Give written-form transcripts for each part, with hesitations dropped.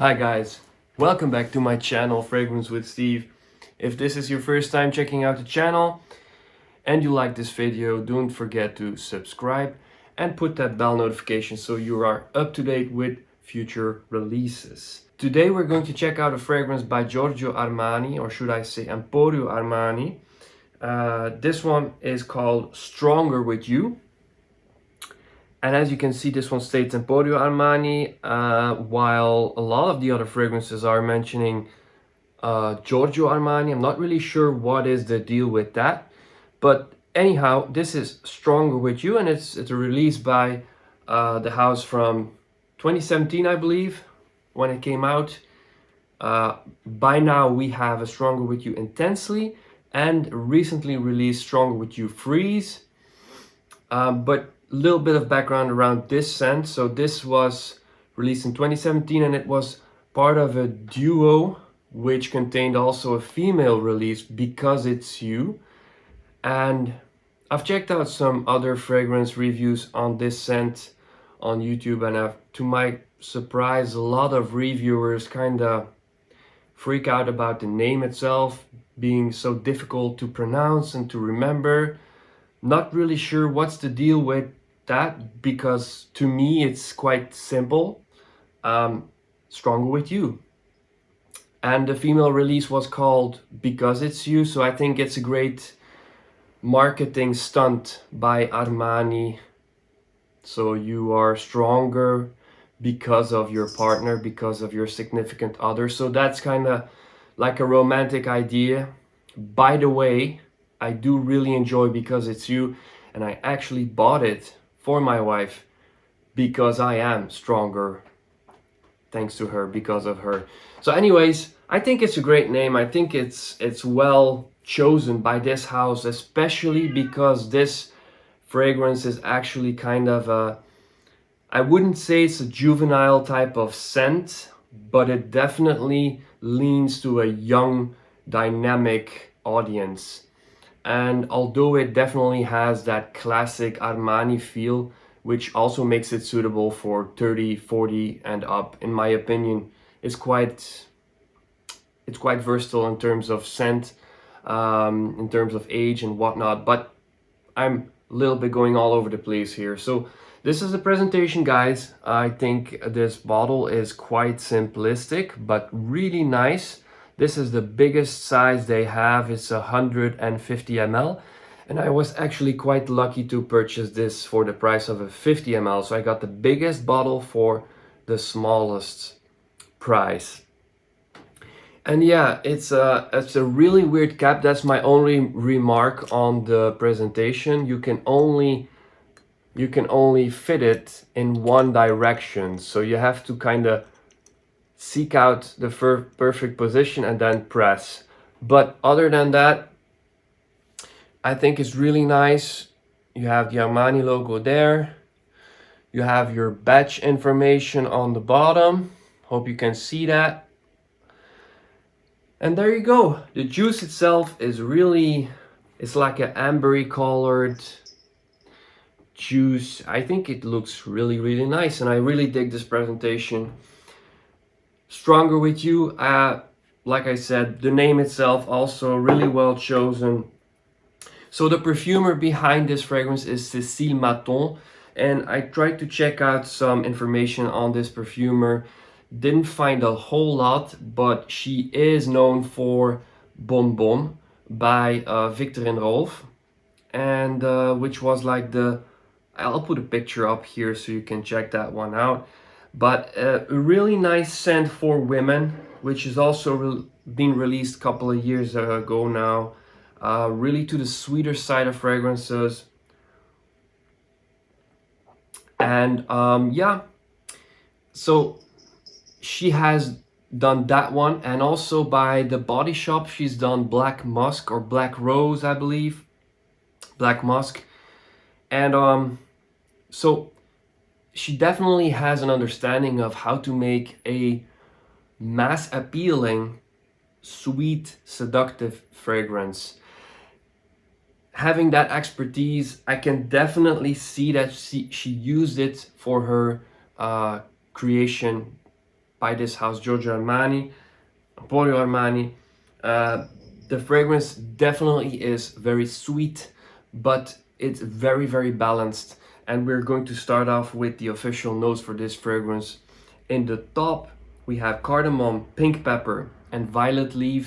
Hi guys, welcome back to my channel Fragrance with Steve. If this is your first time checking out the channel and you like this video, don't forget to subscribe and put that bell notification so you are up to date with future releases. Today we're going to check out a fragrance by Giorgio Armani, or should I say Emporio Armani. This one is called Stronger With You. And as you can see, this one states Emporio Armani, while a lot of the other fragrances are mentioning Giorgio Armani. I'm not really sure what is the deal with that. But anyhow, this is Stronger With You, and it's a release by the house from 2017, I believe, when it came out. By now we have a Stronger With You Intensely and recently released Stronger With You Freeze. But little bit of background around this scent. So this was released in 2017 and it was part of a duo which contained also a female release, Because It's You. And I've checked out some other fragrance reviews on this scent on YouTube, and to my surprise, a lot of reviewers kind of freak out about the name itself being so difficult to pronounce and to remember. Not really sure what's the deal with that, because to me it's quite simple. Stronger With You. And the female release was called Because It's You, so I think it's a great marketing stunt by Armani. So you are stronger because of your partner, because of your significant other. So that's kind of like a romantic idea. By the way, I do really enjoy Because It's You, and I actually bought it for my wife because I am stronger thanks to her, because of her. So anyways, I think it's a great name. I think it's well chosen by this house, especially because this fragrance is actually kind of a, I wouldn't say it's a juvenile type of scent, but it definitely leans to a young, dynamic audience. And although it definitely has that classic Armani feel, which also makes it suitable for 30, 40 and up, in my opinion, it's quite versatile in terms of scent, in terms of age and whatnot. But I'm a little bit going all over the place here. So this is the presentation, guys. I think this bottle is quite simplistic, but really nice. This is the biggest size they have. It's 150 ml. And I was actually quite lucky to purchase this for the price of a 50 ml. So I got the biggest bottle for the smallest price. And yeah, it's a really weird cap. That's my only remark on the presentation. You can only fit it in one direction. So you have to kind of seek out the perfect position and then press. But other than that, I think it's really nice. You have the Armani logo there. You have your batch information on the bottom. Hope you can see that. And there you go. The juice itself is really, it's like an ambery colored juice. I think it looks really, really nice, and I really dig this presentation. Stronger With You, like I said, the name itself also really well chosen. So the perfumer behind this fragrance is Cecile Matton, and I tried to check out some information on this perfumer. Didn't find a whole lot, but she is known for Bon Bon by Viktor and Rolf, and which was like the, I'll put a picture up here so you can check that one out. But a really nice scent for women, which is also been released a couple of years ago now. Really to the sweeter side of fragrances. And yeah, so she has done that one, and also by the Body Shop she's done Black Musk or Black Rose, I believe. Black Musk. And so she definitely has an understanding of how to make a mass appealing, sweet, seductive fragrance. Having that expertise, I can definitely see that she used it for her creation by this house, Giorgio Armani, Emporio Armani. The fragrance definitely is very sweet, but it's very, very balanced. And we're going to start off with the official notes for this fragrance. In the top, we have cardamom, pink pepper, and violet leaf.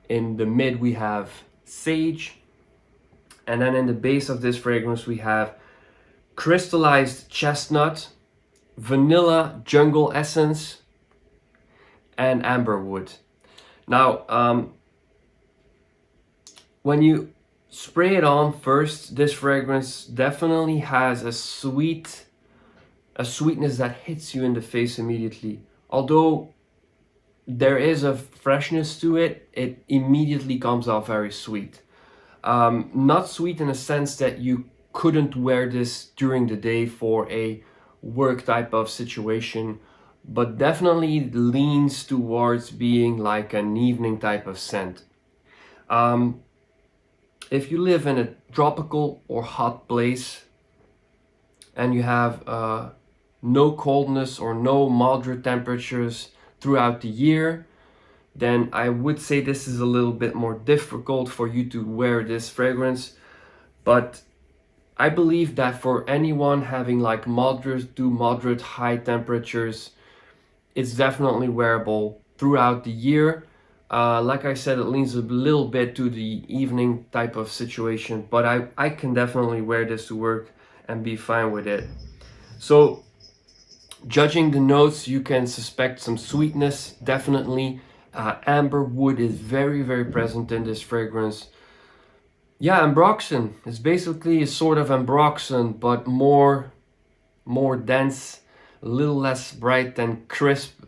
In the mid, we have sage. And then in the base of this fragrance, we have crystallized chestnut, vanilla jungle essence, and amberwood. Now, when you spray it on first, this fragrance definitely has a sweetness that hits you in the face immediately. Although there is a freshness to it, it immediately comes off very sweet. Not sweet in a sense that you couldn't wear this during the day for a work type of situation, but definitely leans towards being like an evening type of scent. If you live in a tropical or hot place and you have no coldness or no moderate temperatures throughout the year, then I would say this is a little bit more difficult for you to wear this fragrance. But I believe that for anyone having like moderate to moderate high temperatures, it's definitely wearable throughout the year. Like I said, it leans a little bit to the evening type of situation, but I can definitely wear this to work and be fine with it. So judging the notes, you can suspect some sweetness, definitely. Amber wood is very, very present in this fragrance. Yeah, ambroxan. It's basically a sort of ambroxan, but more dense, a little less bright and crisp.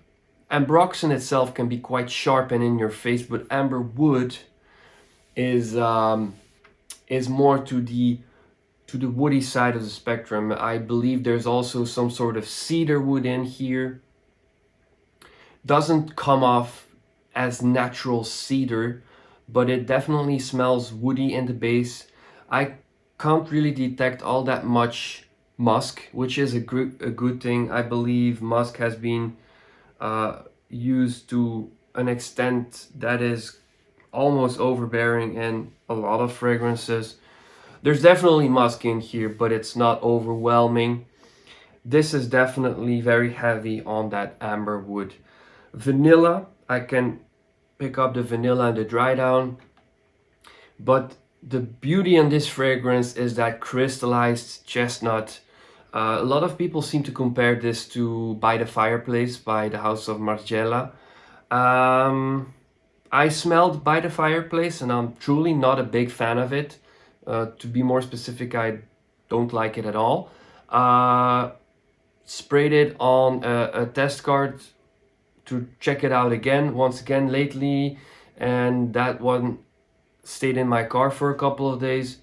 Ambroxan itself can be quite sharp and in your face, but amber wood is more to the woody side of the spectrum. I believe there's also some sort of cedar wood in here. Doesn't come off as natural cedar, but it definitely smells woody in the base. I can't really detect all that much musk, which is a good thing. I believe musk has been used to an extent that is almost overbearing in a lot of fragrances. There's definitely musk in here, but it's not overwhelming. This is definitely very heavy on that amber wood. Vanilla, I can pick up the vanilla and the dry down, but the beauty in this fragrance is that crystallized chestnut. A lot of people seem to compare this to By the Fireplace by the House of Margiela. I smelled By the Fireplace and I'm truly not a big fan of it. To be more specific, I don't like it at all. Sprayed it on a test card to check it out again, once again lately, and that one stayed in my car for a couple of days.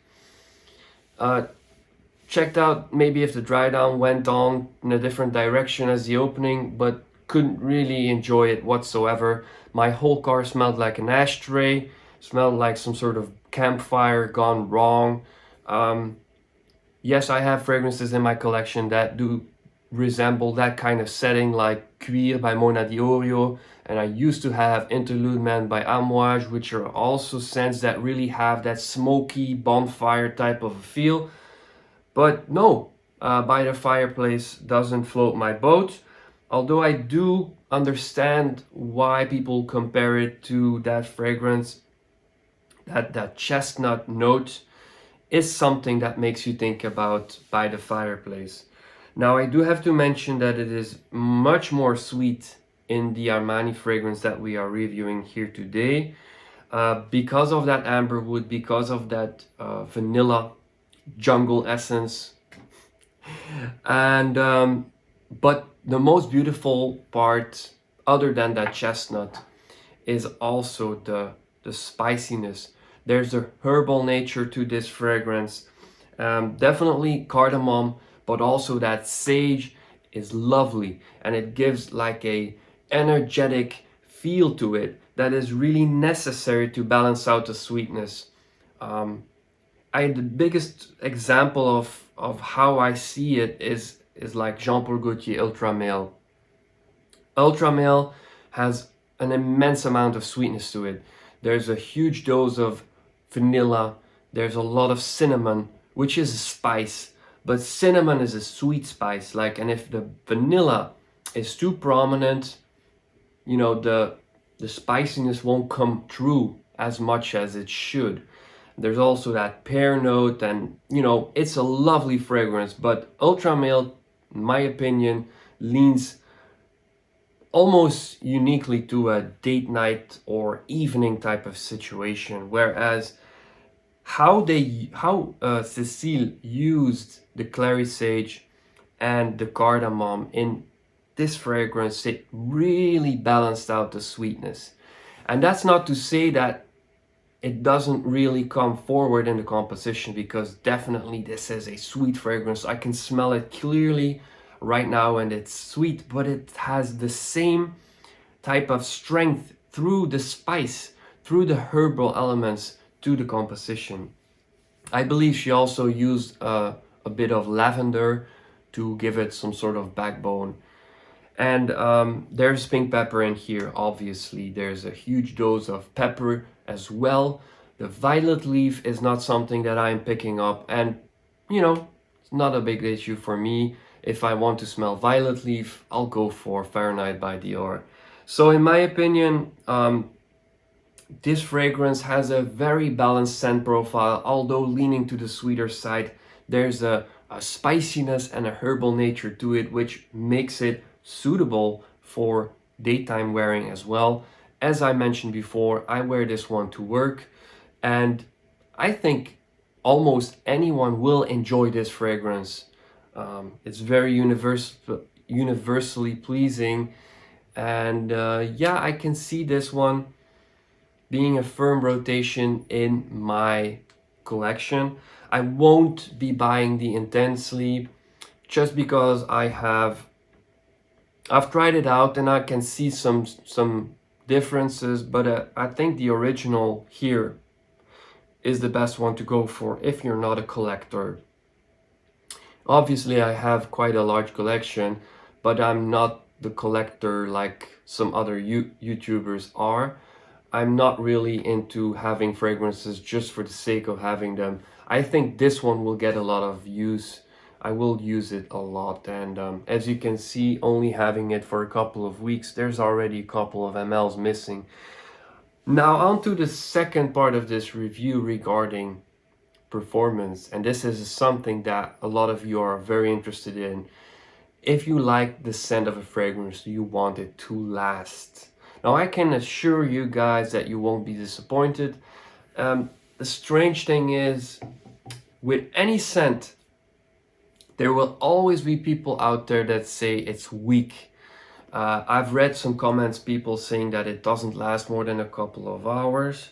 Checked out maybe if the dry down went on in a different direction as the opening, but couldn't really enjoy it whatsoever. My whole car smelled like an ashtray, smelled like some sort of campfire gone wrong. Yes, I have fragrances in my collection that do resemble that kind of setting, like Cuir by Mona Diorio, and I used to have Interlude Man by Amouage, which are also scents that really have that smoky bonfire type of a feel. But no, By the Fireplace doesn't float my boat, although I do understand why people compare it to that fragrance. That chestnut note is something that makes you think about By the Fireplace. Now, I do have to mention that it is much more sweet in the Armani fragrance that we are reviewing here today, because of that amberwood, because of that vanilla jungle essence. And but the most beautiful part, other than that chestnut, is also the spiciness. There's a herbal nature to this fragrance. Definitely cardamom, but also that sage is lovely, and it gives like a energetic feel to it that is really necessary to balance out the sweetness. The biggest example of how I see it is like Jean Paul Gaultier Ultra Male. Ultra Male has an immense amount of sweetness to it. There's a huge dose of vanilla. There's a lot of cinnamon, which is a spice, but cinnamon is a sweet spice. Like, and if the vanilla is too prominent, you know, the spiciness won't come through as much as it should. There's also that pear note, and you know, it's a lovely fragrance, but Ultra Male, in my opinion, leans almost uniquely to a date night or evening type of situation, whereas how Cecile used the clary sage and the cardamom in this fragrance, it really balanced out the sweetness. And that's not to say that it doesn't really come forward in the composition, because definitely this is a sweet fragrance. I can smell it clearly right now, and it's sweet, but it has the same type of strength through the spice, through the herbal elements to the composition. I believe she also used a bit of lavender to give it some sort of backbone. And there's pink pepper in here, obviously. There's a huge dose of pepper as well. The violet leaf is not something that I'm picking up, and you know, it's not a big issue for me. If I want to smell violet leaf, I'll go for Fahrenheit by Dior. So in my opinion, this fragrance has a very balanced scent profile, although leaning to the sweeter side. There's a spiciness and a herbal nature to it, which makes it suitable for daytime wearing as well. As I mentioned before, I wear this one to work, and I think almost anyone will enjoy this fragrance. It's very universally pleasing, and yeah, I can see this one being a firm rotation in my collection. I won't be buying the Intensely just because I've tried it out and I can see some differences, but I think the original here is the best one to go for if you're not a collector. Obviously, I have quite a large collection, but I'm not the collector like some other YouTubers are. I'm not really into having fragrances just for the sake of having them. I think this one will get a lot of use. I will use it a lot, and as you can see, only having it for a couple of weeks, there's already a couple of mLs missing. Now on to the second part of this review regarding performance, and this is something that a lot of you are very interested in. If you like the scent of a fragrance, you want it to last. Now I can assure you guys that you won't be disappointed. The strange thing is, with any scent, there will always be people out there that say it's weak. I've read some comments, people saying that it doesn't last more than a couple of hours.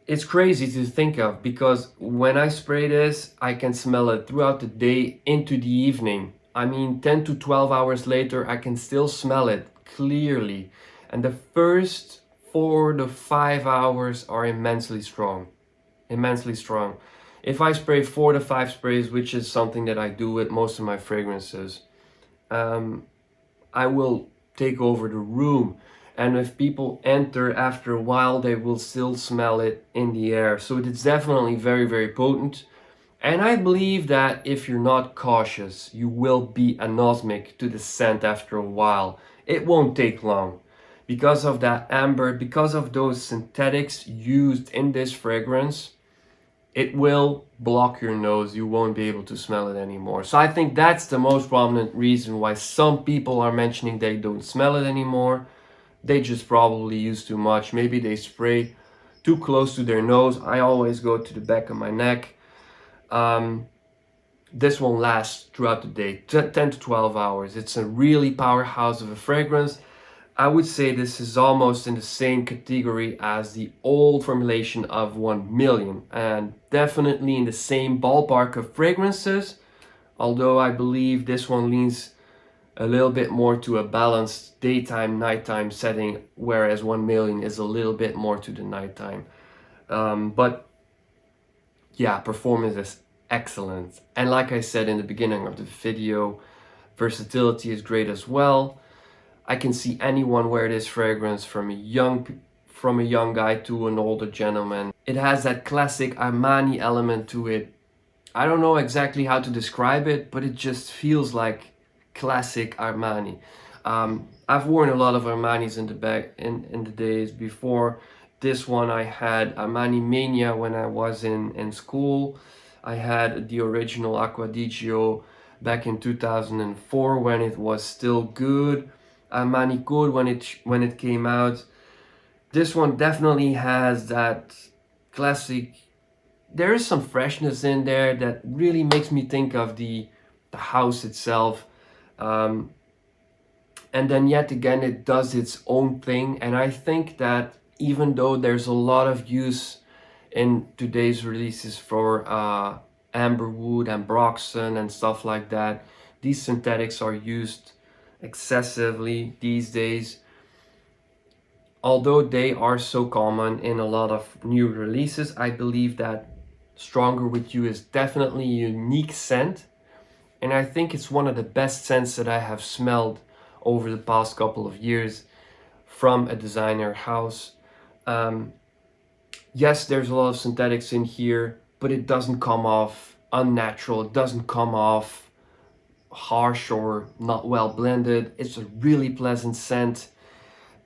It's crazy to think of, because when I spray this, I can smell it throughout the day into the evening. I mean, 10 to 12 hours later, I can still smell it clearly. And the first 4 to 5 hours are immensely strong. Immensely strong. If I spray 4 to 5 sprays, which is something that I do with most of my fragrances, I will take over the room. And if people enter after a while, they will still smell it in the air. So it's definitely very, very potent. And I believe that if you're not cautious, you will be anosmic to the scent after a while. It won't take long. Because of that amber, because of those synthetics used in this fragrance, it will block your nose. You won't be able to smell it anymore. So I think that's the most prominent reason why some people are mentioning they don't smell it anymore. They just probably use too much. Maybe they spray too close to their nose. I always go to the back of my neck. This one lasts throughout the day, 10 to 12 hours. It's a really powerhouse of a fragrance. I would say this is almost in the same category as the old formulation of 1 million, and definitely in the same ballpark of fragrances, although I believe this one leans a little bit more to a balanced daytime nighttime setting, whereas 1 million is a little bit more to the nighttime. But yeah, performance is excellent, and like I said in the beginning of the video, versatility is great as well. I can see anyone wear this fragrance, from a young guy to an older gentleman. It has that classic Armani element to it. I don't know exactly how to describe it, but it just feels like classic Armani. I've worn a lot of Armanis in the days before. This one I had Armani Mania when I was in school. I had the original Acqua di Gio back in 2004 when it was still good. Armani Code when it came out. This one definitely has that classic. There is some freshness in there that really makes me think of the house itself. And then yet again, it does its own thing. And I think that even though there's a lot of use in today's releases for amberwood and broxton and stuff like that, these synthetics are used excessively these days. Although they are so common in a lot of new releases, I believe that Stronger With You is definitely a unique scent, and I think it's one of the best scents that I have smelled over the past couple of years from a designer house. Yes, there's a lot of synthetics in here, but it doesn't come off unnatural. It doesn't come off harsh or not well blended. It's a really pleasant scent.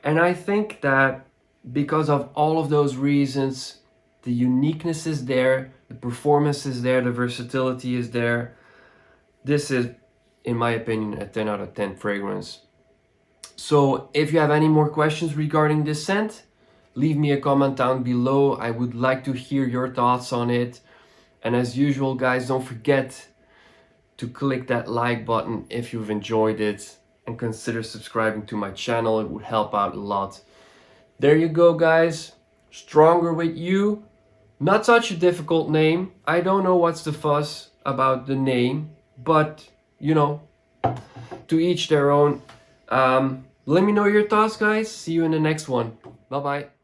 And I think that because of all of those reasons, the uniqueness is there, the performance is there, the versatility is there. This is, in my opinion, a 10 out of 10 fragrance. So if you have any more questions regarding this scent, leave me a comment down below. I would like to hear your thoughts on it. And as usual, guys, don't forget to click that like button if you've enjoyed it, and consider subscribing to my channel. It would help out a lot. There you go, guys. Stronger With You. Not such a difficult name. I don't know what's the fuss about the name, but you know, to each their own. Let me know your thoughts, guys. See you in the next one. Bye bye.